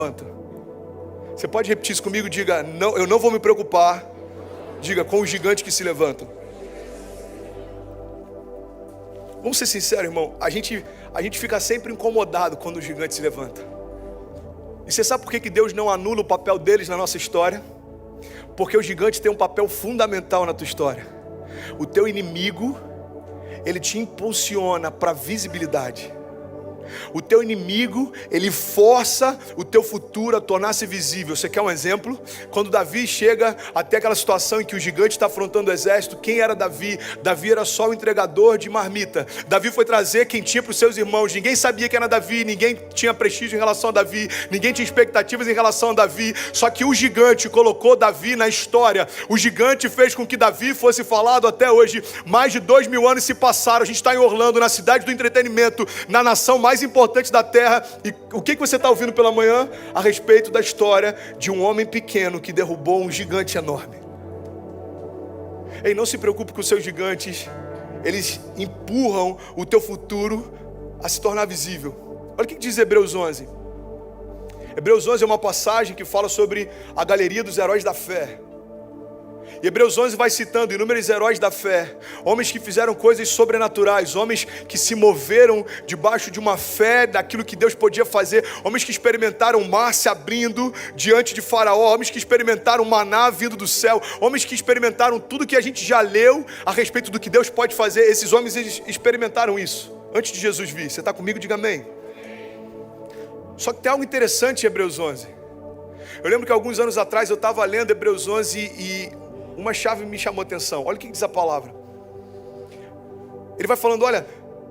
levanta. Você pode repetir isso comigo? Diga, não, eu não vou me preocupar. Diga, com os gigantes que se levantam. Vamos ser sinceros, irmão. A gente fica sempre incomodado quando o gigante se levanta. E você sabe por que Deus não anula o papel deles na nossa história? Porque o gigante tem um papel fundamental na tua história. O teu inimigo, ele te impulsiona para a visibilidade. O teu inimigo, ele força o teu futuro a tornar-se visível. Você quer um exemplo? Quando Davi chega até aquela situação em que o gigante está afrontando o exército, quem era Davi? Davi era só o entregador de marmita. Davi foi trazer quem tinha para os seus irmãos. Ninguém sabia que era Davi, ninguém tinha prestígio em relação a Davi, ninguém tinha expectativas em relação a Davi. Só que o gigante colocou Davi na história. O gigante fez com que Davi fosse falado até hoje. Mais de 2000 anos se passaram. A gente está em Orlando, na cidade do entretenimento, na nação mais importante da terra. E o que você está ouvindo pela manhã? A respeito da história de um homem pequeno que derrubou um gigante enorme. Ei, não se preocupe com os seus gigantes. Eles empurram o teu futuro a se tornar visível. Olha o que diz Hebreus 11. Hebreus 11 é uma passagem que fala sobre a galeria dos heróis da fé. E Hebreus 11 vai citando inúmeros heróis da fé, homens que fizeram coisas sobrenaturais, homens que se moveram debaixo de uma fé daquilo que Deus podia fazer, homens que experimentaram o mar se abrindo diante de Faraó, homens que experimentaram maná vindo do céu, homens que experimentaram tudo que a gente já leu a respeito do que Deus pode fazer. Esses homens, eles experimentaram isso antes de Jesus vir. Você está comigo? Diga amém. Só que tem algo interessante em Hebreus 11. Eu lembro que alguns anos atrás eu estava lendo Hebreus 11 e uma chave me chamou a atenção. Olha o que diz a palavra. Ele vai falando, olha,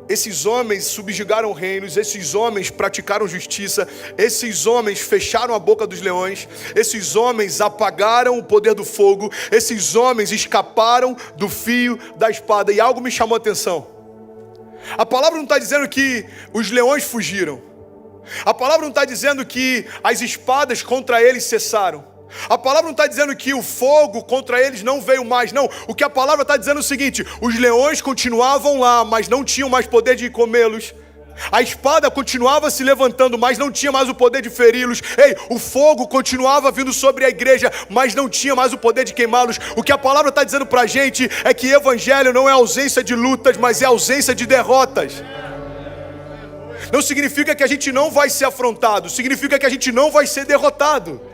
esses homens subjugaram reinos, esses homens praticaram justiça, esses homens fecharam a boca dos leões, esses homens apagaram o poder do fogo, esses homens escaparam do fio da espada. E algo me chamou a atenção. A palavra não está dizendo que os leões fugiram. A palavra não está dizendo que as espadas contra eles cessaram. A palavra não está dizendo que o fogo contra eles não veio mais. Não, o que a palavra está dizendo é o seguinte: os leões continuavam lá, mas não tinham mais poder de comê-los. A espada continuava se levantando, mas não tinha mais o poder de feri-los. Ei, o fogo continuava vindo sobre a igreja, mas não tinha mais o poder de queimá-los. O que a palavra está dizendo para a gente é que evangelho não é ausência de lutas, mas é ausência de derrotas. Não significa que a gente não vai ser afrontado, significa que a gente não vai ser derrotado.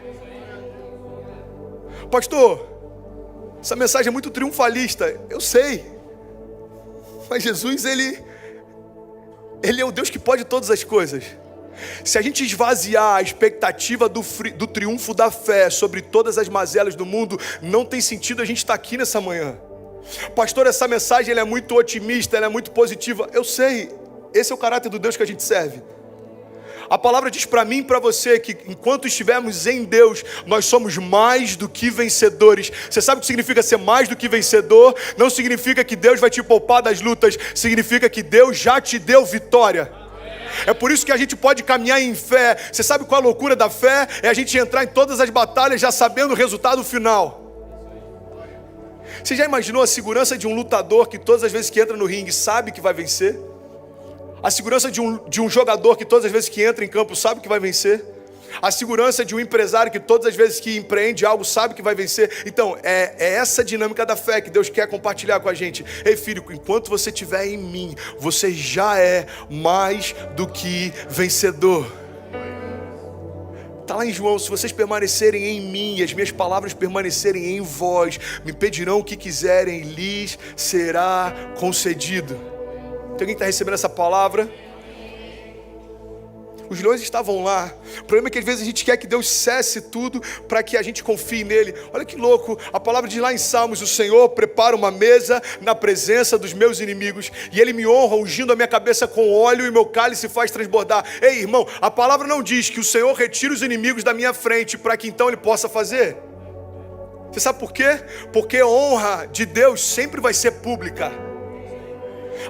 Pastor, essa mensagem é muito triunfalista. Eu sei, mas Jesus, ele é o Deus que pode todas as coisas. Se a gente esvaziar a expectativa do triunfo da fé sobre todas as mazelas do mundo, não tem sentido a gente estar aqui nessa manhã. Pastor, essa mensagem ela é muito otimista, ela é muito positiva. Eu sei, esse é o caráter do Deus que a gente serve. A palavra diz para mim e para você que enquanto estivermos em Deus, nós somos mais do que vencedores. Você sabe o que significa ser mais do que vencedor? Não significa que Deus vai te poupar das lutas, significa que Deus já te deu vitória. É por isso que a gente pode caminhar em fé. Você sabe qual é a loucura da fé? É a gente entrar em todas as batalhas já sabendo o resultado final. Você já imaginou a segurança de um lutador que todas as vezes que entra no ringue sabe que vai vencer? A segurança de um jogador que todas as vezes que entra em campo sabe que vai vencer? A segurança de um empresário que todas as vezes que empreende algo sabe que vai vencer? Então, é essa dinâmica da fé que Deus quer compartilhar com a gente. Ei filho, enquanto você estiver em mim, você já é mais do que vencedor. Está lá em João: se vocês permanecerem em mim e as minhas palavras permanecerem em vós, me pedirão o que quiserem, lhes será concedido. Tem alguém que está recebendo essa palavra? Os leões estavam lá. O problema é que às vezes a gente quer que Deus cesse tudo para que a gente confie nele. Olha que louco, a palavra diz lá em Salmos: o Senhor prepara uma mesa na presença dos meus inimigos, e Ele me honra ungindo a minha cabeça com óleo, e meu cálice faz transbordar. Ei irmão, a palavra não diz que o Senhor retira os inimigos da minha frente para que então Ele possa fazer. Você sabe por quê? Porque a honra de Deus sempre vai ser pública.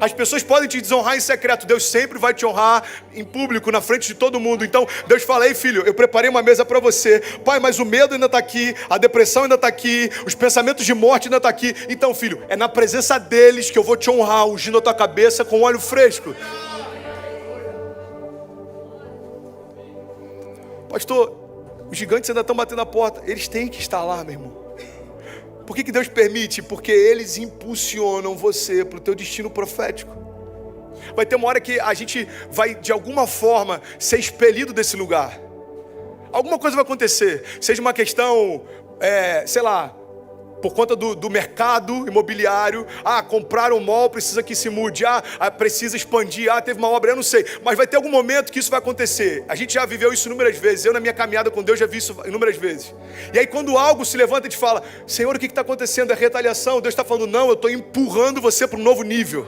As pessoas podem te desonrar em secreto, Deus sempre vai te honrar em público, na frente de todo mundo. Então Deus fala: ei filho, eu preparei uma mesa para você. Pai, mas o medo ainda está aqui, a depressão ainda está aqui, os pensamentos de morte ainda estão aqui. Então filho, é na presença deles que eu vou te honrar, ungindo a tua cabeça com óleo fresco. Pastor, os gigantes ainda estão batendo a porta. Eles têm que estar lá, meu irmão. Por que Deus permite? Porque eles impulsionam você para o teu destino profético. Vai ter uma hora que a gente vai, de alguma forma, ser expelido desse lugar. Alguma coisa vai acontecer. Seja uma questão, sei lá, por conta do mercado imobiliário. Comprar um mall, precisa que se mude. Precisa expandir. Teve uma obra, eu não sei. Mas vai ter algum momento que isso vai acontecer. A gente já viveu isso inúmeras vezes. Eu, na minha caminhada com Deus, já vi isso inúmeras vezes. E aí, quando algo se levanta e te fala: Senhor, o que está acontecendo? É retaliação. Deus está falando: não, eu estou empurrando você para um novo nível.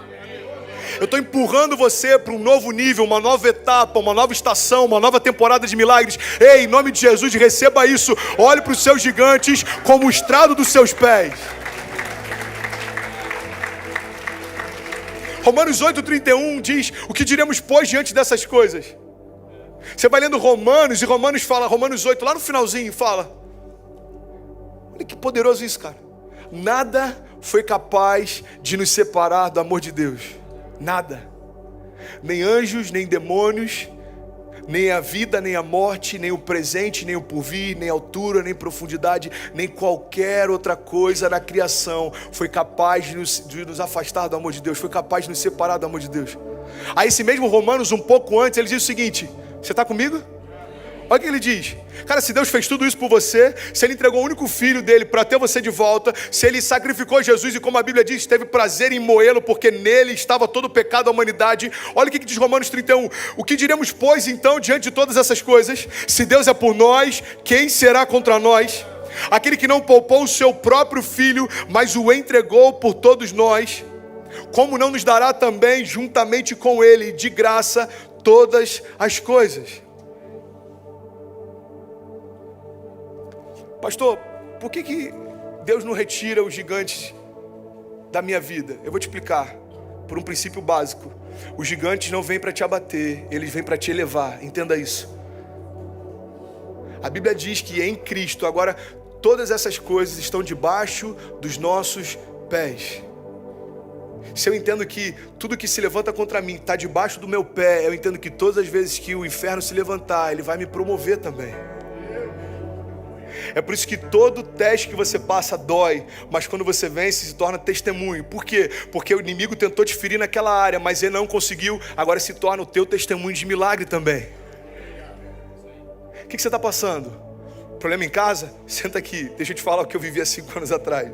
Eu estou empurrando você para um novo nível, uma nova etapa, uma nova estação, uma nova temporada de milagres. Ei, em nome de Jesus, receba isso. Olhe para os seus gigantes como o estrado dos seus pés. Romanos 8:31 diz: o que diremos, pois, diante dessas coisas? Você vai lendo Romanos, e Romanos fala, Romanos 8, lá no finalzinho, fala. Olha que poderoso isso, cara. Nada foi capaz de nos separar do amor de Deus. Nada. Nem anjos, nem demônios, nem a vida, nem a morte, nem o presente, nem o porvir, nem altura, nem profundidade, nem qualquer outra coisa na criação foi capaz de nos afastar do amor de Deus, foi capaz de nos separar do amor de Deus. Aí esse mesmo Romanos, um pouco antes, ele diz o seguinte: você está comigo? Olha o que ele diz. Cara, se Deus fez tudo isso por você, se Ele entregou o único filho dele para ter você de volta, se Ele sacrificou Jesus e, como a Bíblia diz, teve prazer em moê-lo, porque nele estava todo o pecado da humanidade. Olha o que diz Romanos 31. O que diremos, pois, então, diante de todas essas coisas? Se Deus é por nós, quem será contra nós? Aquele que não poupou o seu próprio filho, mas o entregou por todos nós, como não nos dará também, juntamente com ele, de graça, todas as coisas? Pastor, por que Deus não retira os gigantes da minha vida? Eu vou te explicar, por um princípio básico. Os gigantes não vêm para te abater, eles vêm para te elevar, entenda isso. A Bíblia diz que em Cristo, agora, todas essas coisas estão debaixo dos nossos pés. Se eu entendo que tudo que se levanta contra mim está debaixo do meu pé, eu entendo que todas as vezes que o inferno se levantar, ele vai me promover também. É por isso que todo teste que você passa dói, mas quando você vence se torna testemunho. Por quê? Porque o inimigo tentou te ferir naquela área, mas ele não conseguiu, agora se torna o teu testemunho de milagre também. O que você está passando? Problema em casa? Senta aqui, deixa eu te falar o que eu vivi há 5 anos atrás.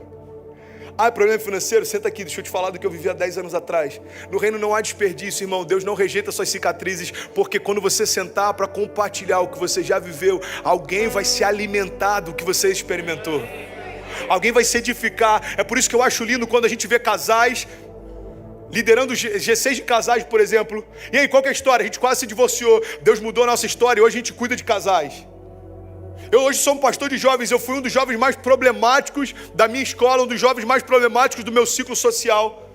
Problema financeiro? Senta aqui, deixa eu te falar do que eu vivi há 10 anos atrás. No reino não há desperdício, irmão. Deus não rejeita suas cicatrizes, porque quando você sentar para compartilhar o que você já viveu, alguém vai se alimentar do que você experimentou. Alguém vai se edificar. É por isso que eu acho lindo quando a gente vê casais liderando G6 de casais, por exemplo. E aí, qual que é a história? A gente quase se divorciou. Deus mudou a nossa história e hoje a gente cuida de casais. Eu hoje sou um pastor de jovens, eu fui um dos jovens mais problemáticos da minha escola, um dos jovens mais problemáticos do meu ciclo social.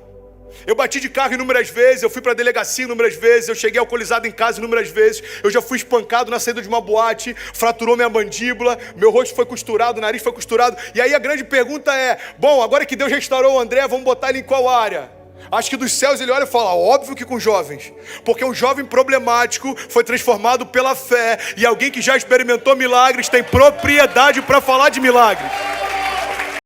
Eu bati de carro inúmeras vezes, eu fui para a delegacia inúmeras vezes, eu cheguei alcoolizado em casa inúmeras vezes, eu já fui espancado na saída de uma boate, fraturou minha mandíbula, meu rosto foi costurado, o nariz foi costurado. E aí a grande pergunta é, bom, agora que Deus restaurou o André, vamos botar ele em qual área? Acho que dos céus ele olha e fala, óbvio que com jovens, porque um jovem problemático foi transformado pela fé, e alguém que já experimentou milagres tem propriedade para falar de milagres.